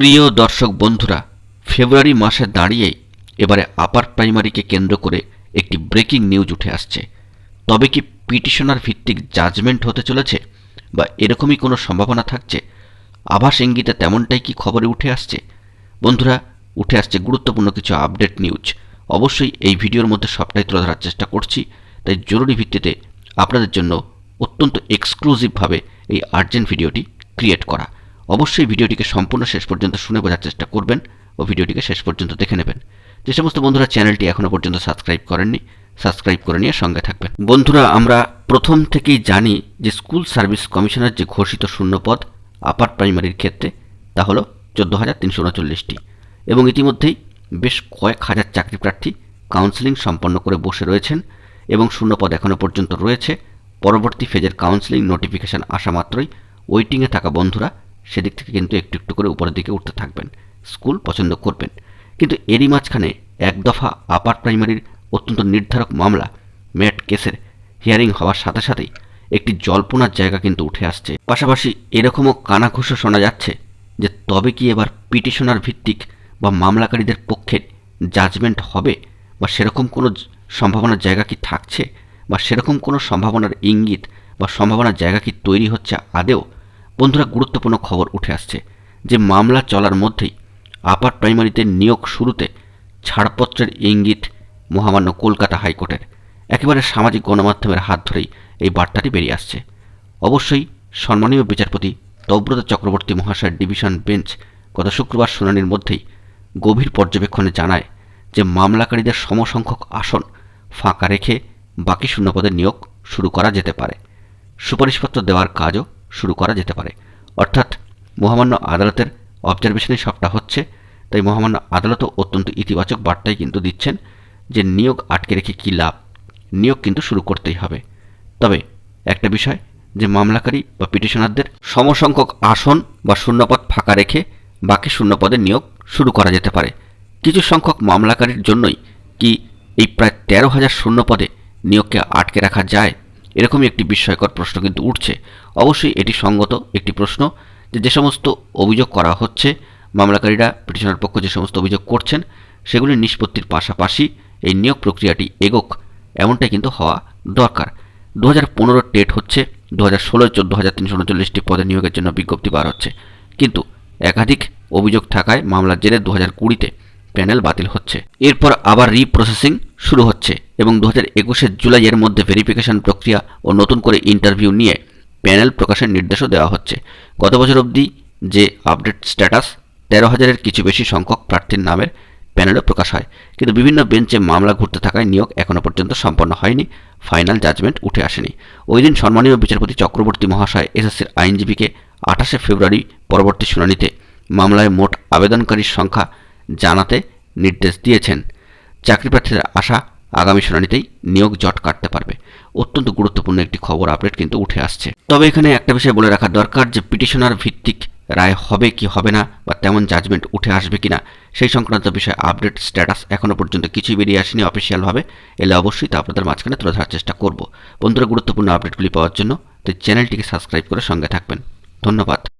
প্রিয় দর্শক বন্ধুরা, ফেব্রুয়ারি মাসে দাঁড়িয়েই এবারে আপার প্রাইমারিকে কেন্দ্র করে একটি ব্রেকিং নিউজ উঠে আসছে। তবে কি পিটিশনার ভিত্তিক জাজমেন্ট হতে চলেছে বা এরকমই কোনো সম্ভাবনা থাকছে? আভাস ইঙ্গিতে তেমনটাই কি খবরে উঠে আসছে? বন্ধুরা, উঠে আসছে গুরুত্বপূর্ণ কিছু আপডেট নিউজ। অবশ্যই এই ভিডিওর মধ্যে সবটাই তুলে ধরার চেষ্টা করছি, তাই জরুরি ভিত্তিতে আপনাদের জন্য অত্যন্ত এক্সক্লুসিভভাবে এই আর্জেন্ট ভিডিওটি ক্রিয়েট করা। অবশ্যই ভিডিওটিকে সম্পূর্ণ শেষ পর্যন্ত শুনে বোঝার চেষ্টা করবেন ও ভিডিওটিকে শেষ পর্যন্ত দেখে নেবেন। যে সমস্ত বন্ধুরা চ্যানেলটি এখনও পর্যন্ত সাবস্ক্রাইব করেননি, সাবস্ক্রাইব করে নিয়ে সঙ্গে থাকবেন। বন্ধুরা, আমরা প্রথম থেকেই জানি যে স্কুল সার্ভিস কমিশনের যে ঘোষিত শূন্যপদ আপার প্রাইমারির ক্ষেত্রে তা হলো 14,339টি এবং ইতিমধ্যেই বেশ কয়েক হাজার চাকরি প্রার্থী কাউন্সেলিং সম্পন্ন করে বসে রয়েছেন এবং শূন্যপদ এখনও পর্যন্ত রয়েছে। পরবর্তী ফেজের কাউন্সেলিং নোটিফিকেশান আসা মাত্রই ওয়েটিংয়ে থাকা বন্ধুরা সেদিক থেকে কিন্তু একটু একটু করে উপরের দিকে উঠতে থাকবেন, স্কুল পছন্দ করবেন। কিন্তু এরই মাঝখানে এক দফা আপার প্রাইমারির অত্যন্ত নির্ধারক মামলা ম্যাট কেসের হিয়ারিং হওয়ার সাথে সাথেই একটি জল্পনার জায়গা কিন্তু উঠে আসছে। পাশাপাশি এরকমও কানাঘুষো শোনা যাচ্ছে যে তবে কি এবার পিটিশনার ভিত্তিক বা মামলাকারীদের পক্ষে জাজমেন্ট হবে বা সেরকম কোনো সম্ভাবনার জায়গা কি থাকছে বা সেরকম কোনো সম্ভাবনার ইঙ্গিত বা সম্ভাবনার জায়গা কি তৈরি হচ্ছে আদেও? বন্ধুরা, গুরুত্বপূর্ণ খবর উঠে আসছে যে মামলা চলার মধ্যেই আপার প্রাইমারিতে নিয়োগ শুরুতে ছাড়পত্রের ইঙ্গিত মহামান্য কলকাতা হাইকোর্টের। একেবারে সামাজিক গণমাধ্যমের হাত ধরেই এই বার্তাটি বেরিয়ে আসছে। অবশ্যই সম্মানীয় বিচারপতি তব্রত চক্রবর্তী মহাশয়ের ডিভিশন বেঞ্চ গত শুক্রবার শুনানির মধ্যেই গভীর পর্যবেক্ষণে জানায় যে মামলাকারীদের সমসংখ্যক আসন ফাঁকা রেখে বাকি শূন্যপদের নিয়োগ শুরু করা যেতে পারে, সুপারিশপত্র দেওয়ার কাজও শুরু করা যেতে পারে। অর্থাৎ মহামান্য আদালতের অবজারভেশনে সবটা হচ্ছে, তাই মহামান্য আদালতও অত্যন্ত ইতিবাচক বার্তাই কিন্তু দিচ্ছেন যে নিয়োগ আটকে রেখে কী লাভ, নিয়োগ কিন্তু শুরু করতেই হবে। তবে একটা বিষয় যে মামলাকারী বা পিটিশনারদের সমসংখ্যক আসন বা শূন্যপদ ফাঁকা রেখে বাকি শূন্যপদে নিয়োগ শুরু করা যেতে পারে। কিছু সংখ্যক মামলাকারীর জন্যই কি এই প্রায় 13,000 শূন্যপদে নিয়োগকে আটকে রাখা যায়? এরকমই একটি বিস্ময়কর প্রশ্ন কিন্তু উঠছে। অবশ্যই এটি সঙ্গত একটি প্রশ্ন যে সমস্ত অভিযোগ করা হচ্ছে, মামলাকারীরা পিটিশনার পক্ষ যে সমস্ত অভিযোগ করছেন সেগুলির নিষ্পত্তির পাশাপাশি এই নিয়োগ প্রক্রিয়াটি এগোক, এমনটাই কিন্তু হওয়া দরকার। 2015 টেট হচ্ছে, 2016 14,339টি পদে নিয়োগের জন্য বিজ্ঞপ্তি বার হচ্ছে, কিন্তু একাধিক অভিযোগ থাকায় মামলার জেরে 2020-তে প্যানেল বাতিল হচ্ছে। এরপর আবার রিপ্রসেসিং শুরু হচ্ছে এবং 2021-এর জুলাইয়ের মধ্যে ভেরিফিকেশন প্রক্রিয়া ও নতুন করে ইন্টারভিউ নিয়ে প্যানেল প্রকাশের নির্দেশও দেওয়া হচ্ছে। গত বছর অবধি যে আপডেট স্ট্যাটাস 13,000-এর কিছু বেশি সংখ্যক প্রার্থীর নামের প্যানেলও প্রকাশ হয়, কিন্তু বিভিন্ন বেঞ্চে মামলা ঘুরতে থাকায় নিয়োগ এখনও পর্যন্ত সম্পন্ন হয়নি, ফাইনাল জাজমেন্ট উঠে আসেনি। ওই দিন সম্মানীয় বিচারপতি চক্রবর্তী মহাশয় এসএসসির আইনজীবীকে 28শে ফেব্রুয়ারি পরবর্তী শুনানিতে মামলায় মোট আবেদনকারীর সংখ্যা জানাতে নির্দেশ দিয়েছেন। চাকরি প্রার্থীদের আশা আগামী শুনানিতেই নিয়োগ জট কাটতে পারবে। অত্যন্ত গুরুত্বপূর্ণ একটি খবর আপডেট কিন্তু উঠে আসছে। তবে এখানে একটা বিষয় বলে রাখা দরকার যে পিটিশনার ভিত্তিক রায় হবে কি হবে না বা তেমন জাজমেন্ট উঠে আসবে কিনা সেই সংক্রান্ত বিষয়ে আপডেট স্ট্যাটাস এখনও পর্যন্ত কিছুই বেরিয়ে আসেনি অফিসিয়ালভাবে। এলে অবশ্যই তা আপনাদের মাঝখানে তুলে ধরার চেষ্টা করব। বন্ধুরা, গুরুত্বপূর্ণ আপডেটগুলি পাওয়ার জন্য তাই চ্যানেলটিকে সাবস্ক্রাইব করে সঙ্গে থাকবেন। ধন্যবাদ।